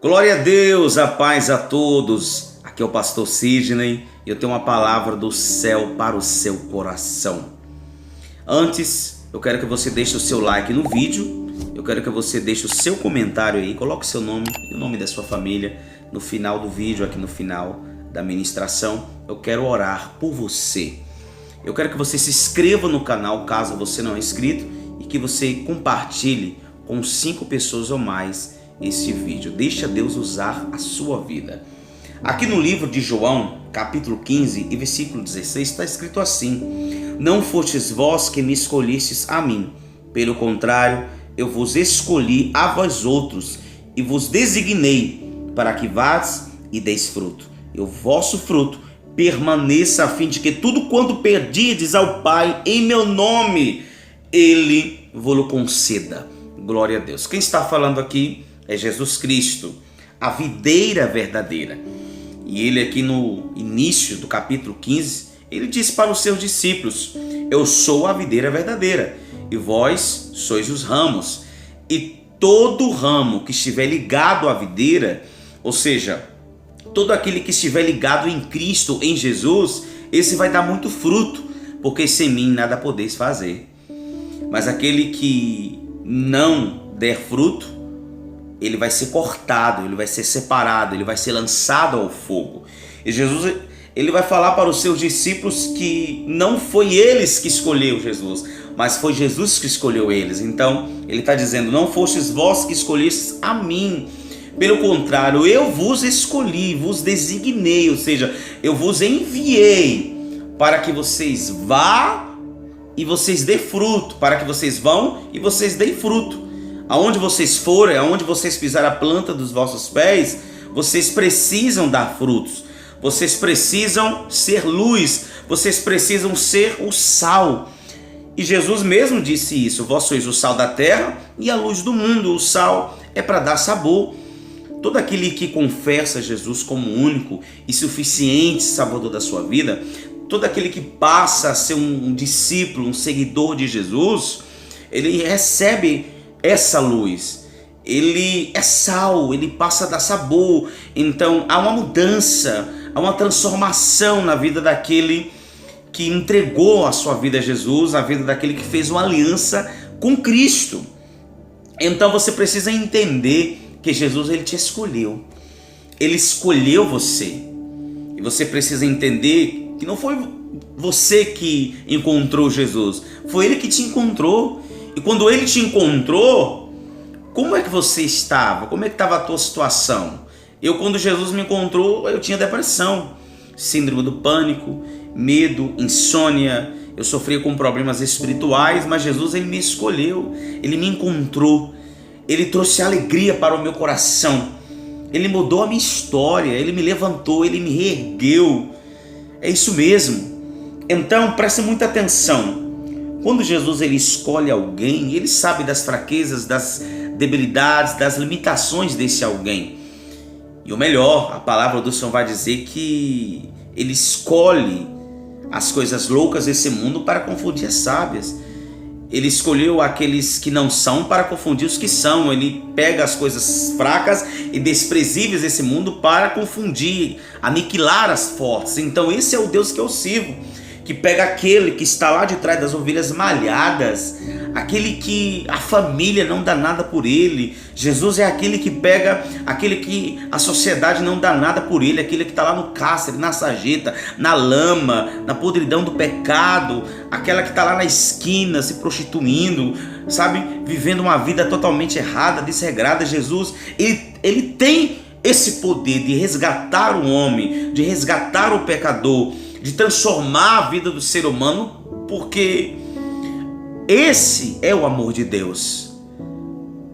Glória a Deus, a paz a todos. Aqui é o pastor Sidney e eu tenho uma palavra do céu para o seu coração. Antes, eu quero que você deixe o seu like no vídeo. Eu quero que você deixe o seu comentário aí, coloque o seu nome e o nome da sua família no final do vídeo, aqui no final da ministração. Eu quero orar por você. Eu quero que você se inscreva no canal, caso você não é inscrito, e que você compartilhe com 5 pessoas ou mais esse vídeo. Deixa Deus usar a sua vida. Aqui no livro de João, capítulo 15 e versículo 16, está escrito assim: Não fostes vós que me escolhestes a mim, pelo contrário, eu vos escolhi a vós outros, e vos designei para que vás e deis fruto, e o vosso fruto permaneça, a fim de que tudo quanto pedirdes ao Pai em meu nome, Ele vos conceda. Glória a Deus. Quem está falando aqui é Jesus Cristo, a videira verdadeira. E ele aqui no início do capítulo 15, ele disse para os seus discípulos: Eu sou a videira verdadeira, e vós sois os ramos. E todo ramo que estiver ligado à videira, ou seja, todo aquele que estiver ligado em Cristo, em Jesus, esse vai dar muito fruto, porque sem mim nada podeis fazer. Mas aquele que não der fruto, ele vai ser cortado, ele vai ser separado, ele vai ser lançado ao fogo. E Jesus, ele vai falar para os seus discípulos que não foi eles que escolheu Jesus, mas foi Jesus que escolheu eles. Então, ele está dizendo: não fostes vós que escolhestes a mim, pelo contrário, eu vos escolhi, vos designei, ou seja, eu vos enviei para que vocês vá e vocês dêem fruto, para que vocês vão e vocês deem fruto. Aonde vocês forem, aonde vocês pisarem a planta dos vossos pés, vocês precisam dar frutos. Vocês precisam ser luz. Vocês precisam ser o sal. E Jesus mesmo disse isso: vós sois o sal da terra e a luz do mundo. O sal é para dar sabor. Todo aquele que confessa Jesus como único e suficiente salvador da sua vida, todo aquele que passa a ser um discípulo, um seguidor de Jesus, ele recebe essa luz, ele é sal, ele passa a dar sabor. Então há uma mudança, há uma transformação na vida daquele que entregou a sua vida a Jesus, a vida daquele que fez uma aliança com Cristo. Então você precisa entender que Jesus, ele te escolheu, ele escolheu você, e você precisa entender que não foi você que encontrou Jesus, foi ele que te encontrou. E quando ele te encontrou, como é que você estava? Como é que estava a tua situação? Quando Jesus me encontrou, eu tinha depressão, síndrome do pânico, medo, insônia. Eu sofria com problemas espirituais, mas Jesus, ele me escolheu, ele me encontrou, ele trouxe alegria para o meu coração, ele mudou a minha história, ele me levantou, ele me reergueu. É isso mesmo. Então preste muita atenção. Quando Jesus, ele escolhe alguém, ele sabe das fraquezas, das debilidades, das limitações desse alguém. E o melhor, a palavra do Senhor vai dizer que ele escolhe as coisas loucas desse mundo para confundir as sábias. Ele escolheu aqueles que não são para confundir os que são. Ele pega as coisas fracas e desprezíveis desse mundo para confundir, aniquilar as fortes. Então esse é o Deus que eu sirvo, que pega aquele que está lá de trás das ovelhas malhadas, aquele que a família não dá nada por ele. Jesus é aquele que pega aquele que a sociedade não dá nada por ele, aquele que está lá no cárcere, na sarjeta, na lama, na podridão do pecado, aquela que está lá na esquina se prostituindo, sabe, vivendo uma vida totalmente errada, desregrada. Jesus, ele tem esse poder de resgatar o homem, de resgatar o pecador, de transformar a vida do ser humano, porque esse é o amor de Deus.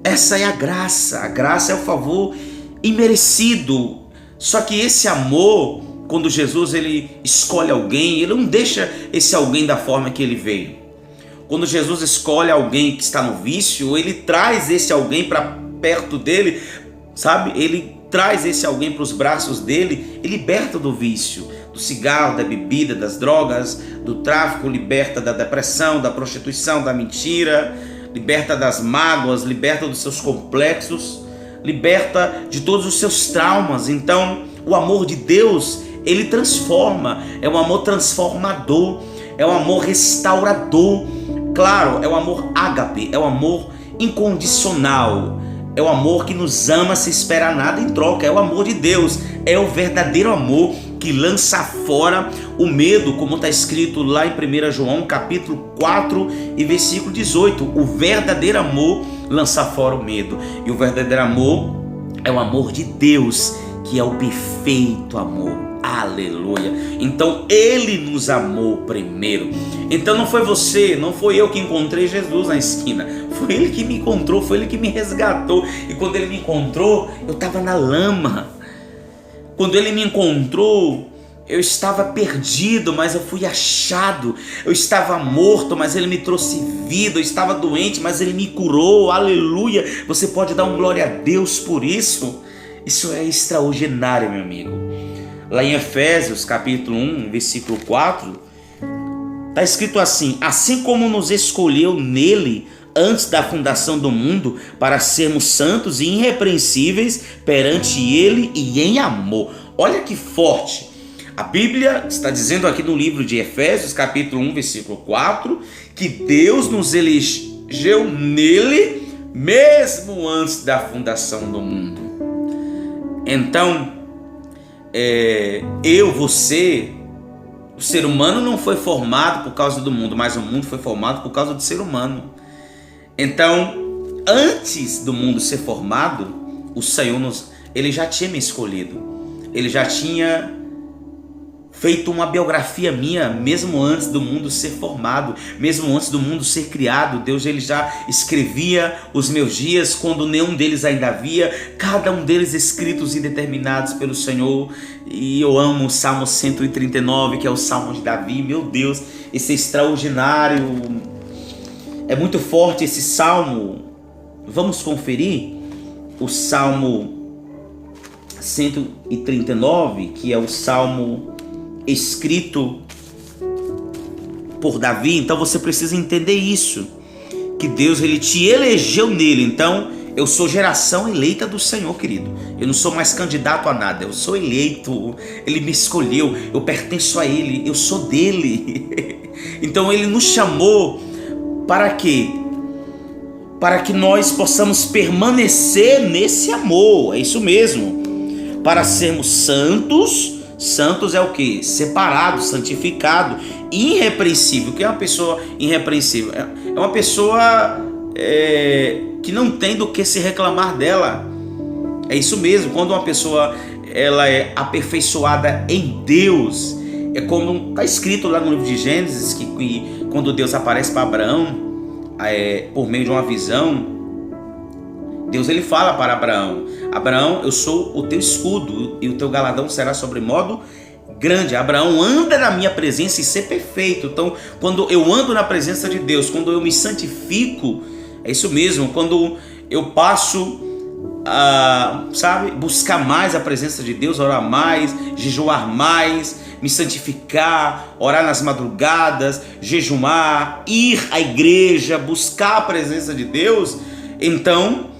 Essa é a graça é o favor imerecido. Só que esse amor, quando Jesus, ele escolhe alguém, ele não deixa esse alguém da forma que ele veio. Quando Jesus escolhe alguém que está no vício, ele traz esse alguém para perto dele, sabe? Ele traz esse alguém para os braços dele e liberta do vício, do cigarro, da bebida, das drogas, do tráfico, liberta da depressão, da prostituição, da mentira, liberta das mágoas, liberta dos seus complexos, liberta de todos os seus traumas. Então, o amor de Deus, ele transforma, é um amor transformador, é um amor restaurador. Claro, é o amor ágape, é o amor incondicional, é o amor que nos ama sem esperar nada em troca, é o amor de Deus, é o verdadeiro amor que lança fora o medo, como está escrito lá em 1 João capítulo 4 e versículo 18, o verdadeiro amor lança fora o medo, e o verdadeiro amor é o amor de Deus, que é o perfeito amor. Aleluia. Então ele nos amou primeiro. Então não foi você, não foi eu que encontrei Jesus na esquina, foi ele que me encontrou, foi ele que me resgatou. E quando ele me encontrou, eu estava na lama. Quando ele me encontrou, eu estava perdido, mas eu fui achado. Eu estava morto, mas ele me trouxe vida. Eu estava doente, mas ele me curou. Aleluia. Você pode dar um glória a Deus por isso? Isso é extraordinário, meu amigo. Lá em Efésios capítulo 1, versículo 4, está escrito assim: assim como nos escolheu nele antes da fundação do mundo, para sermos santos e irrepreensíveis perante ele e em amor. Olha que forte. A Bíblia está dizendo aqui no livro de Efésios capítulo 1, versículo 4, que Deus nos elegeu nele mesmo antes da fundação do mundo. Então, você, o ser humano não foi formado por causa do mundo, mas o mundo foi formado por causa do ser humano. Então, antes do mundo ser formado, o Senhor ele já tinha me escolhido. Ele já tinha feito uma biografia minha, mesmo antes do mundo ser formado, mesmo antes do mundo ser criado. Deus ele já escrevia os meus dias quando nenhum deles ainda havia, cada um deles escritos e determinados pelo Senhor. E eu amo o Salmo 139, que é o Salmo de Davi. Meu Deus, esse é extraordinário, é muito forte esse Salmo. Vamos conferir o Salmo 139, que é o Salmo escrito por Davi. Então você precisa entender isso, que Deus ele te elegeu nele. Então eu sou geração eleita do Senhor, querido. Eu não sou mais candidato a nada, eu sou eleito. Ele me escolheu, eu pertenço a ele, eu sou dele. Então ele nos chamou para quê? Para que nós possamos permanecer nesse amor. É isso mesmo, para sermos santos. Santos é o que? Separado, santificado, irrepreensível. O que é uma pessoa irrepreensível? É uma pessoa que não tem do que se reclamar dela. É isso mesmo. Quando uma pessoa ela é aperfeiçoada em Deus, é como está escrito lá no livro de Gênesis, que quando Deus aparece para Abraão, por meio de uma visão, Deus ele fala para Abraão: Abraão, eu sou o teu escudo e o teu galardão será sobremodo grande. Abraão, anda na minha presença e ser perfeito. Então, quando eu ando na presença de Deus, quando eu me santifico, é isso mesmo, quando eu passo a, buscar mais a presença de Deus, orar mais, jejuar mais, me santificar, orar nas madrugadas, jejuar, ir à igreja, buscar a presença de Deus, então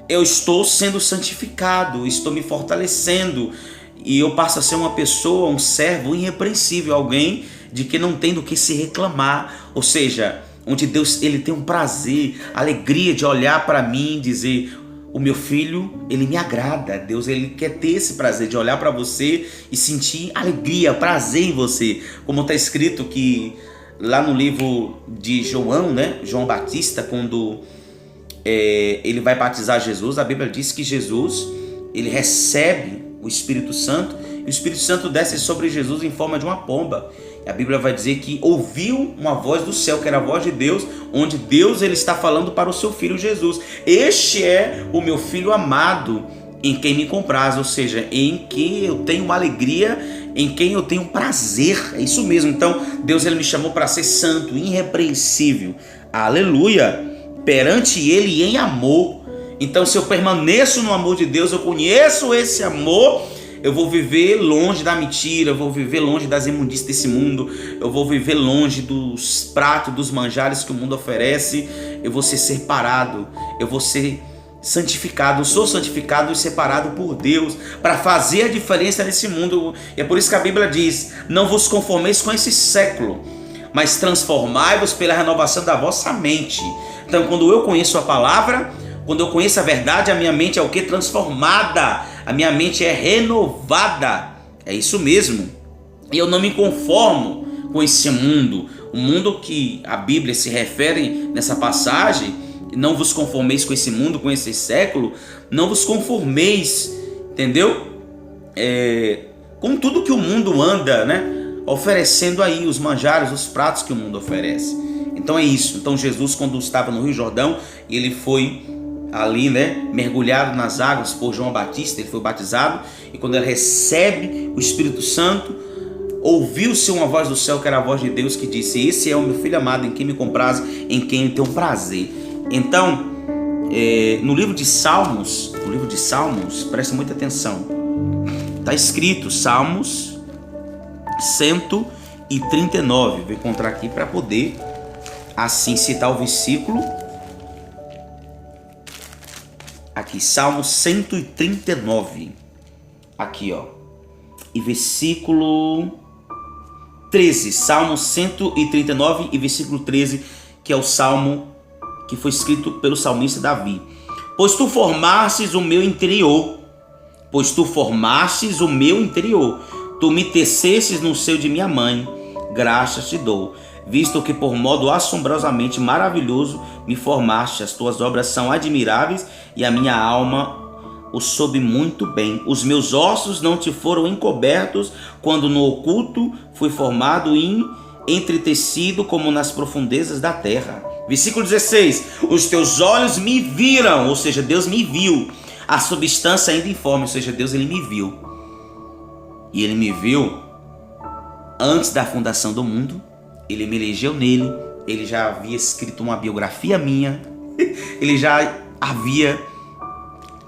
eu estou sendo santificado, estou me fortalecendo e eu passo a ser uma pessoa, um servo irrepreensível, alguém de que não tem do que se reclamar, ou seja, onde Deus ele tem um prazer, alegria de olhar para mim e dizer: o meu filho, ele me agrada. Deus ele quer ter esse prazer de olhar para você e sentir alegria, prazer em você, como está escrito que lá no livro de João, né? João Batista, quando ele vai batizar Jesus, a Bíblia diz que Jesus ele recebe o Espírito Santo e o Espírito Santo desce sobre Jesus em forma de uma pomba. A Bíblia vai dizer que ouviu uma voz do céu, que era a voz de Deus, onde Deus ele está falando para o seu filho Jesus: este é o meu filho amado, em quem me compraz, ou seja, em quem eu tenho uma alegria, em quem eu tenho prazer. É isso mesmo. Então Deus ele me chamou para ser santo, irrepreensível, aleluia, perante ele em amor. Então se eu permaneço no amor de Deus, eu conheço esse amor, eu vou viver longe da mentira, eu vou viver longe das imundícias desse mundo, eu vou viver longe dos pratos, dos manjares que o mundo oferece, eu vou ser separado, eu vou ser santificado, eu sou santificado e separado por Deus para fazer a diferença nesse mundo. E é por isso que a Bíblia diz: não vos conformeis com esse século, mas transformai-vos pela renovação da vossa mente. Então, quando eu conheço a palavra, quando eu conheço a verdade, a minha mente é o que? Transformada. A minha mente é renovada. É isso mesmo. E eu não me conformo com esse mundo. O mundo que a Bíblia se refere nessa passagem: não vos conformeis com esse mundo, com esse século. Não vos conformeis, entendeu? Com tudo que o mundo anda, né, oferecendo aí, os manjares, os pratos que o mundo oferece. Então é isso. Então Jesus, quando estava no Rio Jordão, ele foi ali, né, mergulhado nas águas por João Batista, ele foi batizado, e quando ele recebe o Espírito Santo, ouviu-se uma voz do céu, que era a voz de Deus, que disse: esse é o meu filho amado, em quem me compraz, em quem eu tenho prazer. Então, no livro de Salmos, presta muita atenção, está escrito Salmos 139, vou encontrar aqui para poder assim citar o versículo. Aqui, Salmo 139, aqui ó, e versículo 13, Salmo 139 e versículo 13, que é o salmo que foi escrito pelo salmista Davi. Pois tu formastes o meu interior, tu me tecestes no seio de minha mãe, graças te dou, visto que por modo assombrosamente maravilhoso me formaste. As tuas obras são admiráveis e a minha alma o soube muito bem. Os meus ossos não te foram encobertos, quando no oculto fui formado e entretecido como nas profundezas da terra. Versículo 16: os teus olhos me viram, ou seja, Deus me viu, a substância ainda informe, ou seja, Deus ele me viu. E ele me viu antes da fundação do mundo. Ele me elegeu nele, ele já havia escrito uma biografia minha, ele já havia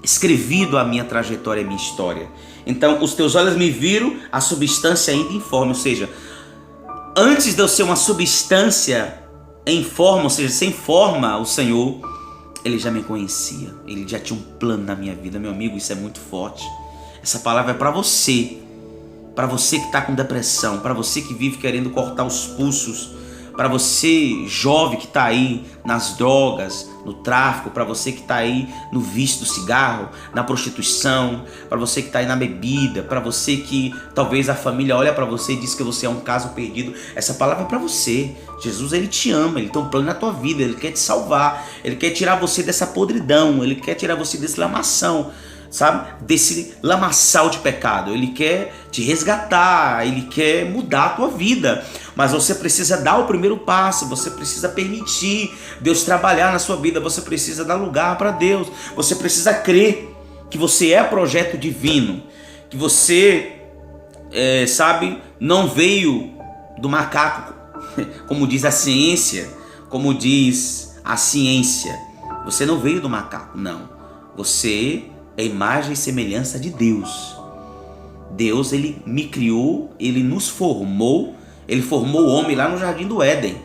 escrevido a minha trajetória e a minha história. Então, os teus olhos me viram, a substância ainda informe, ou seja, antes de eu ser uma substância em forma, ou seja, sem forma, o Senhor, ele já me conhecia, ele já tinha um plano na minha vida. Meu amigo, isso é muito forte. Essa palavra é para você que está com depressão, para você que vive querendo cortar os pulsos, para você jovem que está aí nas drogas, no tráfico, para você que está aí no vício do cigarro, na prostituição, para você que está aí na bebida, para você que talvez a família olha para você e diz que você é um caso perdido. Essa palavra é para você. Jesus, ele te ama, ele tem um plano na tua vida, ele quer te salvar, ele quer tirar você dessa podridão, ele quer tirar você desse lamação, sabe? Desse lamaçal de pecado. Ele quer te resgatar, ele quer mudar a tua vida. Mas você precisa dar o primeiro passo, você precisa permitir Deus trabalhar na sua vida, você precisa dar lugar para Deus, você precisa crer que você é projeto divino, que você, não veio do macaco, como diz a ciência, você não veio do macaco, não. Você é imagem e semelhança de Deus. Deus, ele me criou, ele nos formou, ele formou o homem lá no jardim do Éden.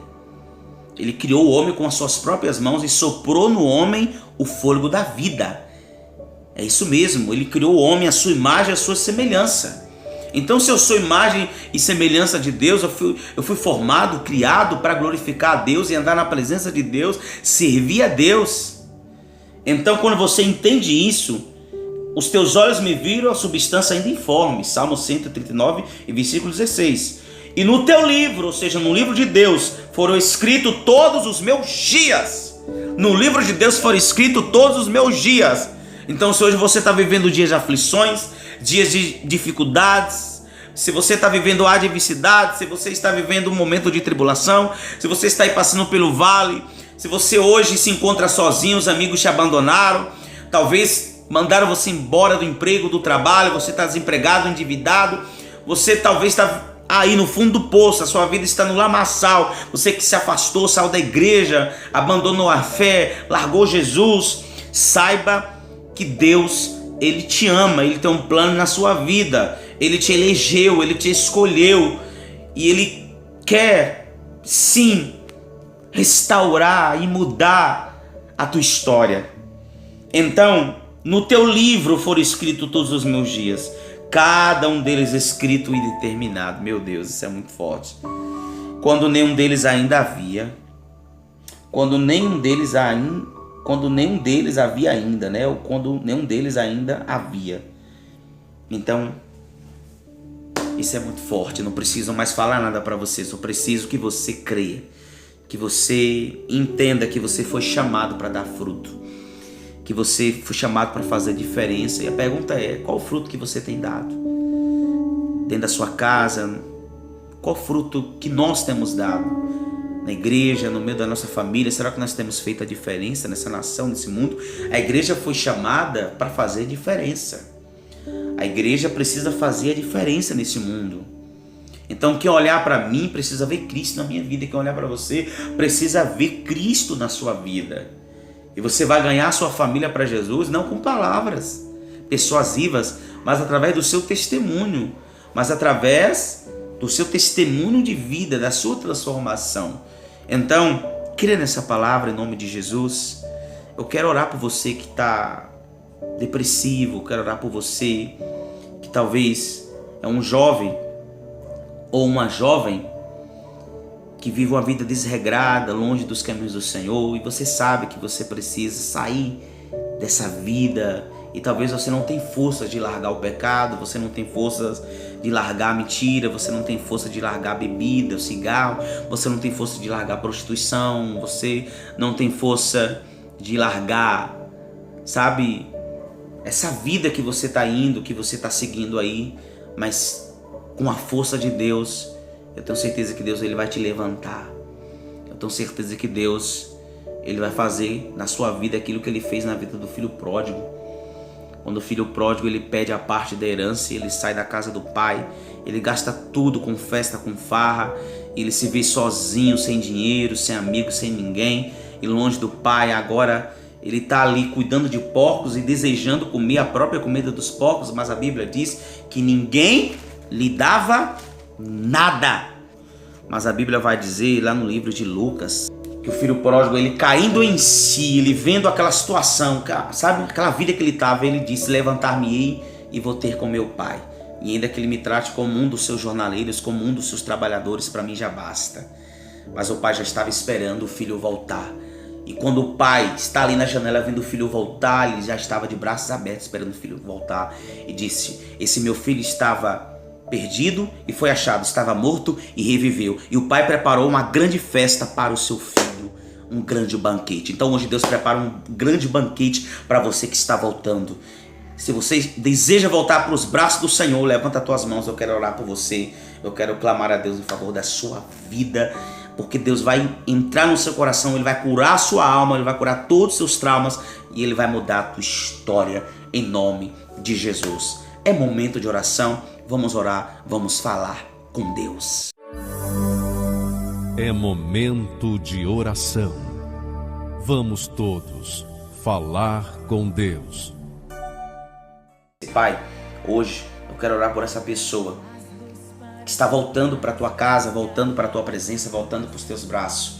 Ele criou o homem com as suas próprias mãos e soprou no homem o fôlego da vida. É isso mesmo, ele criou o homem à sua imagem e à sua semelhança. Então, se eu sou imagem e semelhança de Deus, eu fui formado, criado para glorificar a Deus e andar na presença de Deus, servir a Deus. Então, quando você entende isso, os teus olhos me viram, a substância ainda informe. Salmo 139 e versículo 16. E no teu livro, ou seja, no livro de Deus, foram escritos todos os meus dias. No livro de Deus foram escritos todos os meus dias. Então, se hoje você está vivendo dias de aflições, dias de dificuldades, se você está vivendo adversidade, se você está vivendo um momento de tribulação, se você está aí passando pelo vale, se você hoje se encontra sozinho, os amigos te abandonaram, talvez mandaram você embora do emprego, do trabalho, você está desempregado, endividado, você talvez está aí no fundo do poço, a sua vida está no lamaçal, você que se afastou, saiu da igreja, abandonou a fé, largou Jesus, saiba que Deus, ele te ama, ele tem um plano na sua vida, ele te elegeu, ele te escolheu e ele quer sim restaurar e mudar a tua história. Então, no teu livro foram escritos todos os meus dias, cada um deles escrito e determinado. Meu Deus, isso é muito forte. Quando nenhum deles ainda havia, quando nenhum deles havia ainda, né? Ou quando nenhum deles ainda havia. Então, isso é muito forte. Não preciso mais falar nada para você. Só preciso que você creia, que você entenda que você foi chamado para dar fruto, que você foi chamado para fazer diferença. E a pergunta é: qual o fruto que você tem dado dentro da sua casa? Qual fruto que nós temos dado na igreja, no meio da nossa família? Será que nós temos feito a diferença nessa nação, nesse mundo? A igreja foi chamada para fazer diferença. A igreja precisa fazer a diferença nesse mundo. Então, quem olhar para mim precisa ver Cristo na minha vida. Quem olhar para você precisa ver Cristo na sua vida. E você vai ganhar a sua família para Jesus não com palavras persuasivas, mas através do seu testemunho, mas através do seu testemunho de vida, da sua transformação. Então, crê nessa palavra em nome de Jesus. Eu quero orar por você que está depressivo, quero orar por você que talvez é um jovem ou uma jovem que vive uma vida desregrada, longe dos caminhos do Senhor, e você sabe que você precisa sair dessa vida, e talvez você não tenha forças de largar o pecado, você não tem forças de largar a mentira, você não tem força de largar a bebida, o cigarro, você não tem força de largar a prostituição, você não tem força de largar, sabe, essa vida que você está indo, que você está seguindo aí, mas com a força de Deus, eu tenho certeza que Deus ele vai te levantar. Eu tenho certeza que Deus ele vai fazer na sua vida aquilo que ele fez na vida do filho pródigo. Quando o filho pródigo ele pede a parte da herança, ele sai da casa do pai, ele gasta tudo com festa, com farra, ele se vê sozinho, sem dinheiro, sem amigos, sem ninguém, e longe do pai. Agora ele está ali cuidando de porcos e desejando comer a própria comida dos porcos, mas a Bíblia diz que ninguém lhe dava nada. Mas a Bíblia vai dizer lá no livro de Lucas que o filho pródigo, ele caindo em si, ele vendo aquela situação, sabe, aquela vida que ele estava, ele disse: levantar-me-ei e vou ter com meu pai, e ainda que ele me trate como um dos seus jornaleiros, como um dos seus trabalhadores, para mim já basta. Mas o pai já estava esperando o filho voltar. E quando o pai está ali na janela vendo o filho voltar, ele já estava de braços abertos esperando o filho voltar, e disse: esse meu filho estava perdido e foi achado, estava morto e reviveu. E o pai preparou uma grande festa para o seu filho, um grande banquete. Então hoje Deus prepara um grande banquete para você que está voltando. Se você deseja voltar para os braços do Senhor, levanta as tuas mãos, eu quero orar por você. Eu quero clamar a Deus em favor da sua vida, porque Deus vai entrar no seu coração, Ele vai curar a sua alma, Ele vai curar todos os seus traumas e Ele vai mudar a tua história em nome de Jesus. É momento de oração, vamos orar, vamos falar com Deus. É momento de oração. Vamos todos falar com Deus. Pai, hoje eu quero orar por essa pessoa que está voltando para a tua casa, voltando para a tua presença, voltando para os teus braços.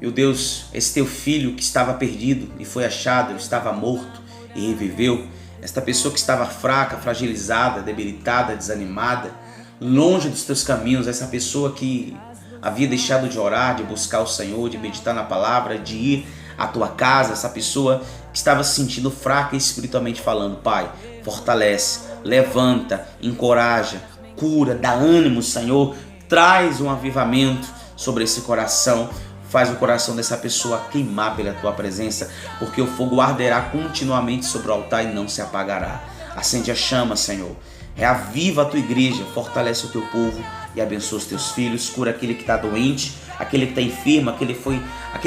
Meu Deus, esse teu filho que estava perdido e foi achado, estava morto e reviveu. Esta pessoa que estava fraca, fragilizada, debilitada, desanimada, longe dos teus caminhos, essa pessoa que havia deixado de orar, de buscar o Senhor, de meditar na palavra, de ir à tua casa, essa pessoa que estava se sentindo fraca espiritualmente falando, Pai, fortalece, levanta, encoraja, cura, dá ânimo, Senhor, traz um avivamento sobre esse coração, faz o coração dessa pessoa queimar pela tua presença, porque o fogo arderá continuamente sobre o altar e não se apagará. Acende a chama, Senhor, reaviva a tua igreja, fortalece o teu povo e abençoa os teus filhos, cura aquele que está doente, aquele que está enfermo, aquele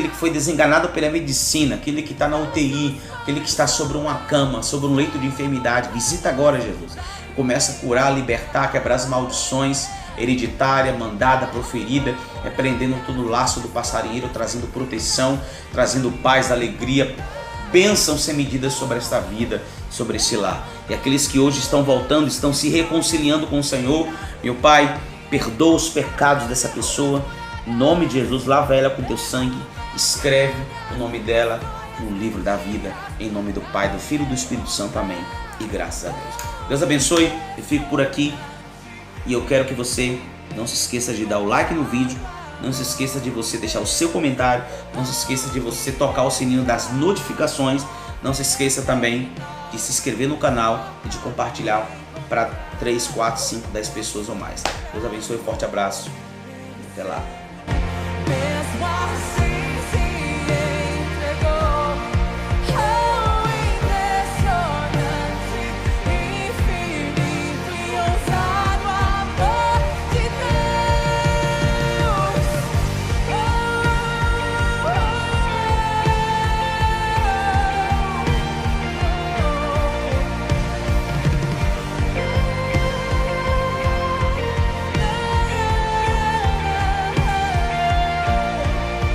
que foi desenganado pela medicina, aquele que está na UTI, aquele que está sobre uma cama, sobre um leito de enfermidade. Visita agora, Jesus. Começa a curar, libertar, quebrar as maldições hereditária, mandada, proferida, repreendendo todo o laço do passarinheiro, trazendo proteção, trazendo paz, alegria, bênção sem medida sobre esta vida, sobre esse lar. E aqueles que hoje estão voltando, estão se reconciliando com o Senhor, meu Pai, perdoa os pecados dessa pessoa, em nome de Jesus, lava ela com teu sangue, escreve o nome dela no livro da vida, em nome do Pai, do Filho e do Espírito Santo. Amém. E graças a Deus. Deus abençoe. Eu fico por aqui e eu quero que você não se esqueça de dar o like no vídeo, não se esqueça de você deixar o seu comentário, não se esqueça de você tocar o sininho das notificações, não se esqueça também de se inscrever no canal e de compartilhar para 3, 4, 5, 10 pessoas ou mais. Deus abençoe, forte abraço. Até lá.